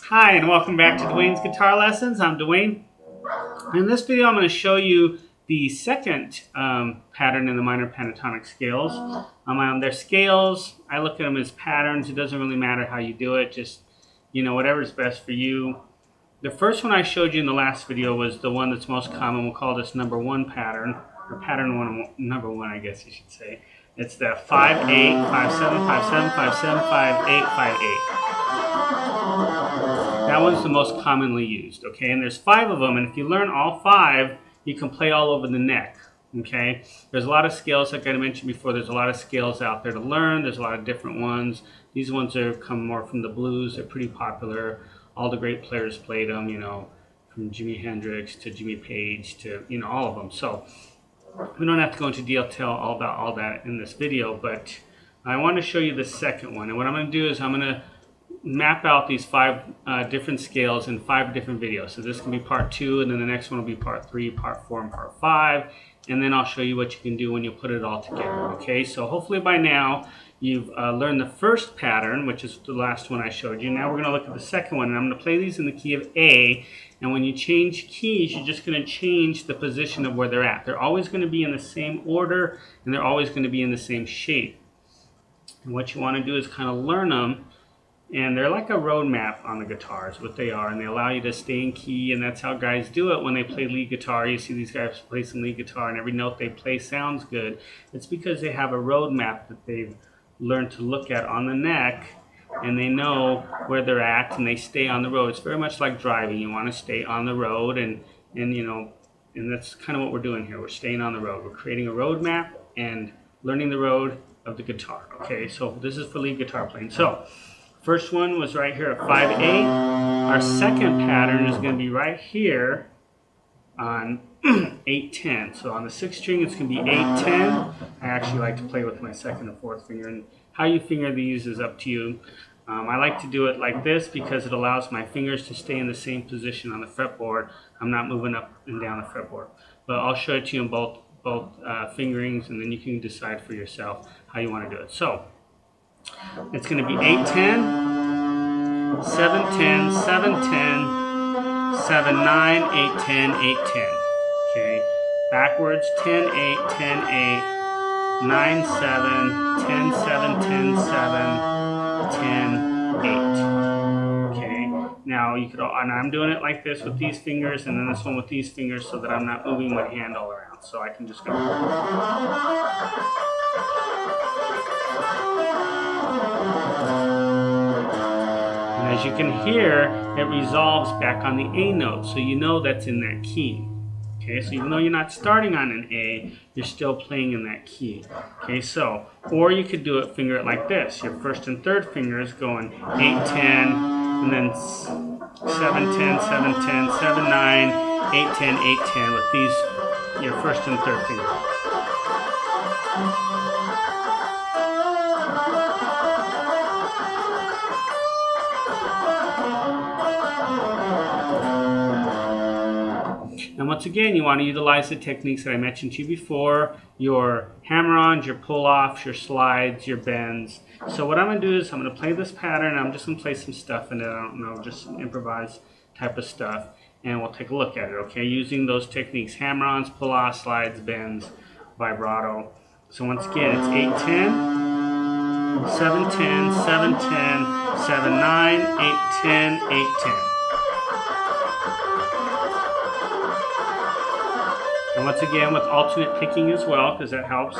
Hi, and welcome back to Dwayne's Guitar Lessons. I'm Dwayne. In this video, I'm going to show you the second pattern in the minor pentatonic scales. They're scales. I look at them as patterns. It doesn't really matter how you do it. Just, whatever's best for you. The first one I showed you in the last video was the one that's most common. We'll call this number one pattern, or pattern number one, I guess you should say. It's the 5-8, 5-7, 5-7, 5-7, 5-8, 5-8. That one's the most commonly used, okay? And there's 5 of them, and if you learn all 5, you can play all over the neck, okay? There's a lot of scales, like I mentioned before, there's a lot of scales out there to learn. There's a lot of different ones. These ones come more from the blues. They're pretty popular. All the great players played them, from Jimi Hendrix to Jimmy Page to, all of them. So we don't have to go into detail about all that in this video, but I want to show you the second one. And what I'm going to do is I'm going to map out these 5 different scales in 5 different videos. So this can be part 2, and then the next one will be part 3, part 4, and part 5. And then I'll show you what you can do when you put it all together. Okay, so hopefully by now you've learned the first pattern, which is the last one I showed you. Now we're going to look at the second one, and I'm going to play these in the key of A. And when you change keys, you're just going to change the position of where they're at. They're always going to be in the same order, and they're always going to be in the same shape. And what you want to do is kind of learn them. And they're like a road map on the guitars, what they are, and they allow you to stay in key, and that's how guys do it when they play lead guitar. You see these guys play some lead guitar, and every note they play sounds good. It's because they have a road map that they've learned to look at on the neck, and they know where they're at, and they stay on the road. It's very much like driving. You want to stay on the road, and that's kind of what we're doing here. We're staying on the road. We're creating a road map and learning the road of the guitar. Okay, so this is for lead guitar playing. So first one was right here at 5-8. Our second pattern is going to be right here on 8-10. So on the 6th string, it's going to be 8-10. I actually like to play with my 2nd and 4th finger, and how you finger these is up to you. I like to do it like this because it allows my fingers to stay in the same position on the fretboard. I'm not moving up and down the fretboard. But I'll show it to you in both fingerings, and then you can decide for yourself how you want to do it. So it's going to be 8-10, 7-10, 7-10, 7-9, 8-10, 8-10. Okay, backwards 10-8, 10-8, 9-7, 10-7, 10-7, 10-8. Okay, now you could, and I'm doing it like this with these fingers, and then this one with these fingers, so that I'm not moving my hand all around. So I can just go. As you can hear, it resolves back on the A note, so you know that's in that key. Okay, so even though you're not starting on an A, you're still playing in that key. Okay, so, or you could do it, finger it like this. Your 1st and 3rd fingers going 8-10, and then 7-10, 7-10, 7-9, 8-10, 8-10 with these, your 1st and 3rd fingers. And once again, you want to utilize the techniques that I mentioned to you before, your hammer-ons, your pull-offs, your slides, your bends. So what I'm going to do is I'm going to play this pattern. I'm just going to play some stuff in it. I don't know, just some improvised type of stuff. And we'll take a look at it, okay? Using ththose techniques, hammer-ons, pull-offs, slides, bends, vibrato. So once again, it's 8-10, 7-10, 7-10, 7-9, 8-10, 8-10. And once again, with alternate picking as well, because that helps.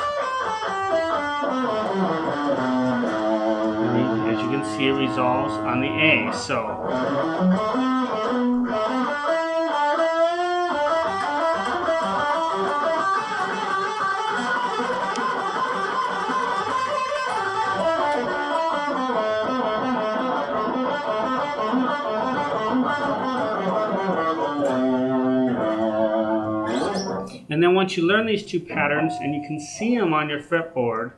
And as you can see, it resolves on the A. So and then once you learn these 2 patterns and you can see them on your fretboard,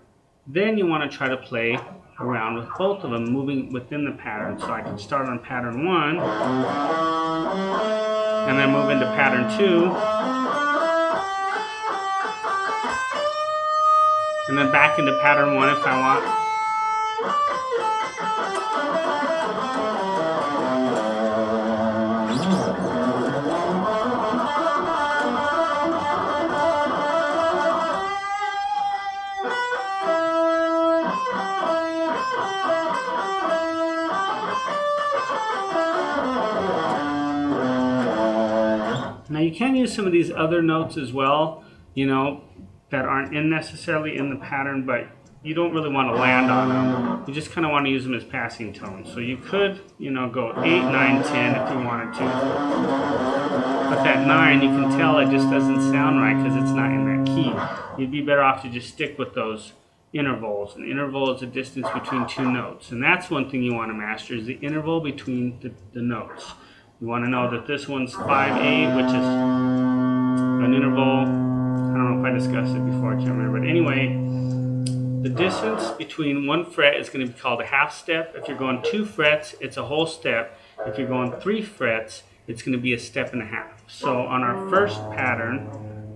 then you want to try to play around with both of them, moving within the pattern. So I can start on pattern 1, and then move into pattern 2, and then back into pattern 1 if I want. you can use some of these other notes as well, you know, that aren't necessarily in the pattern, but you don't really want to land on them. You just kind of want to use them as passing tones. So you could, you know, go 8, 9, 10 if you wanted to. But that 9, you can tell it just doesn't sound right because it's not in that key. You'd be better off to just stick with those intervals. An interval is a distance between two notes. And that's one thing you want to master, is the interval between the notes. You want to know that this one's 5/8, which is an interval. I don't know if I discussed it before, I can't remember. But anyway, the distance between one fret is going to be called a half step. If you're going 2 frets, it's a whole step. If you're going 3 frets, it's going to be a step and a half. So on our first pattern,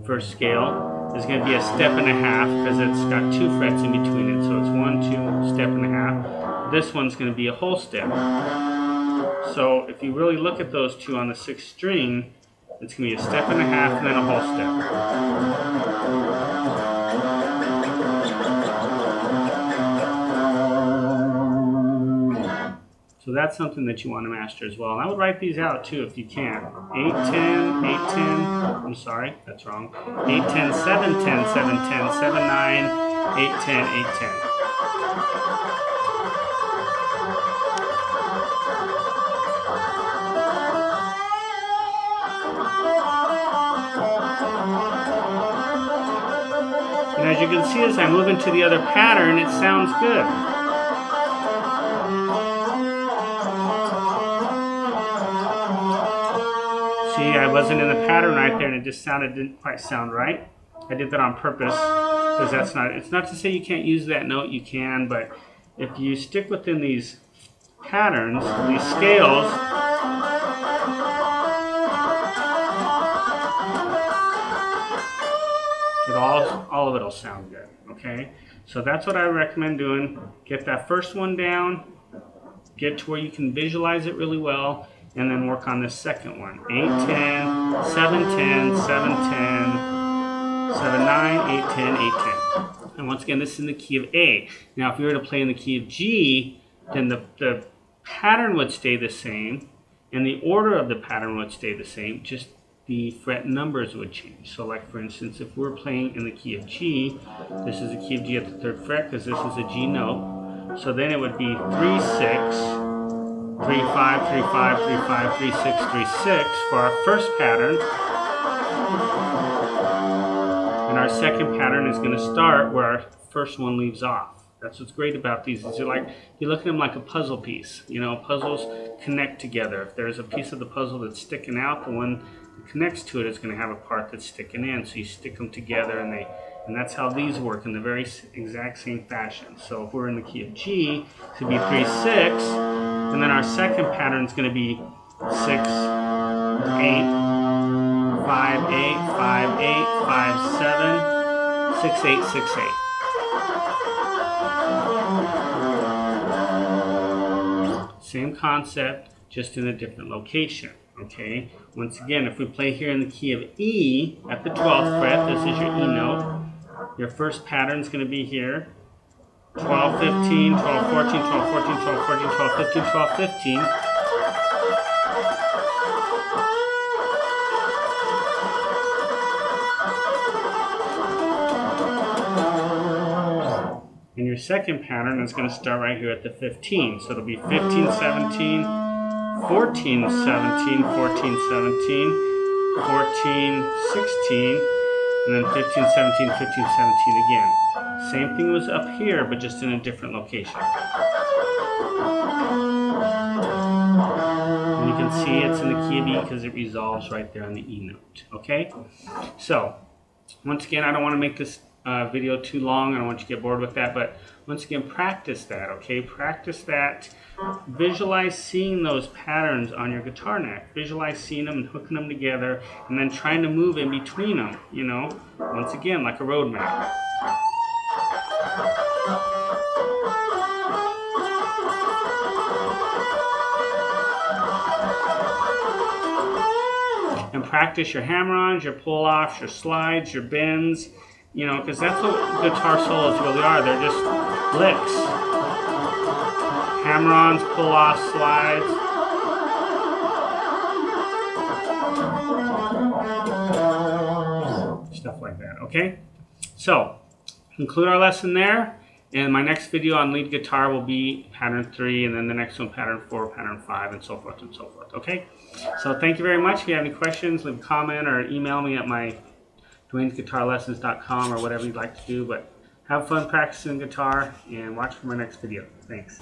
first scale, is going to be a step and a half because it's got 2 frets in between it. So it's 1, 2, step and a half. This one's going to be a whole step. So if you really look at those two on the 6th string, it's going to be a step and a half and then a whole step. So that's something that you want to master as well. And I would write these out too if you can. 8, 10, 8, 10, I'm sorry, that's wrong. 8, 10, 7, 10, 7, 10, 7, 9, 8, 10, 8, 10. And as you can see, as I move into the other pattern, it sounds good. See, I wasn't in the pattern right there and it just didn't quite sound right. I did that on purpose because it's not to say you can't use that note, you can, but if you stick within these patterns, these scales, all of it will sound good, okay? So that's what I recommend doing. Get that first one down, get to where you can visualize it really well, and then work on this second one. 8, 10, 7, 10, 7, 10, 7, 9, 8, 10, 8, 10. And once again, this is in the key of A. Now, if you were to play in the key of G, then the pattern would stay the same, and the order of the pattern would stay the same, just the fret numbers would change. So like for instance, if we're playing in the key of G, this is the key of G at the 3rd fret because this is a G note. So then it would be 3, 6, 3, 5, 3, 5, 3, 5, 3, 6, 3, 6 for our first pattern. And our second pattern is going to start where our first one leaves off. That's what's great about these. Is you look at them like a puzzle piece. You know, puzzles connect together. If there's a piece of the puzzle that's sticking out, the one that connects to it is going to have a part that's sticking in. So you stick them together, and that's how these work in the very exact same fashion. So if we're in the key of G, it could be 3, 6, and then our second pattern is going to be 6, 8, 5, 8, 5, 8, 5, 7, 6, 8, 6, 8. Same concept, just in a different location, okay? Once again, if we play here in the key of E at the 12th fret, this is your E note. Your first pattern is going to be here. 12, 15, 12, 14, 12, 14, 12, 14, 12, 15, 12, 15. And your second pattern is going to start right here at the 15. So it'll be 15, 17, 14, 17, 14, 17, 14, 16, and then 15, 17, 15, 17 again. Same thing was up here, but just in a different location. And you can see it's in the key of E because it resolves right there on the E note. Okay? So, once again, I don't want to make this video too long. I don't want you to get bored with that, but once again, practice that, okay? Practice that. Visualize seeing those patterns on your guitar neck. Visualize seeing them and hooking them together, and then trying to move in between them, you know? Once again, like a road map. And practice your hammer-ons, your pull-offs, your slides, your bends, you know, because that's what guitar solos really are. They're just licks. Hammer-ons, pull-offs, slides. Stuff like that, okay? So, conclude our lesson there. And my next video on lead guitar will be pattern 3, and then the next one pattern 4, pattern 5, and so forth and so forth, okay? So thank you very much. If you have any questions, leave a comment or email me at my Dwayne'sGuitarLessons.com or whatever you'd like to do. But have fun practicing guitar and watch for my next video. Thanks.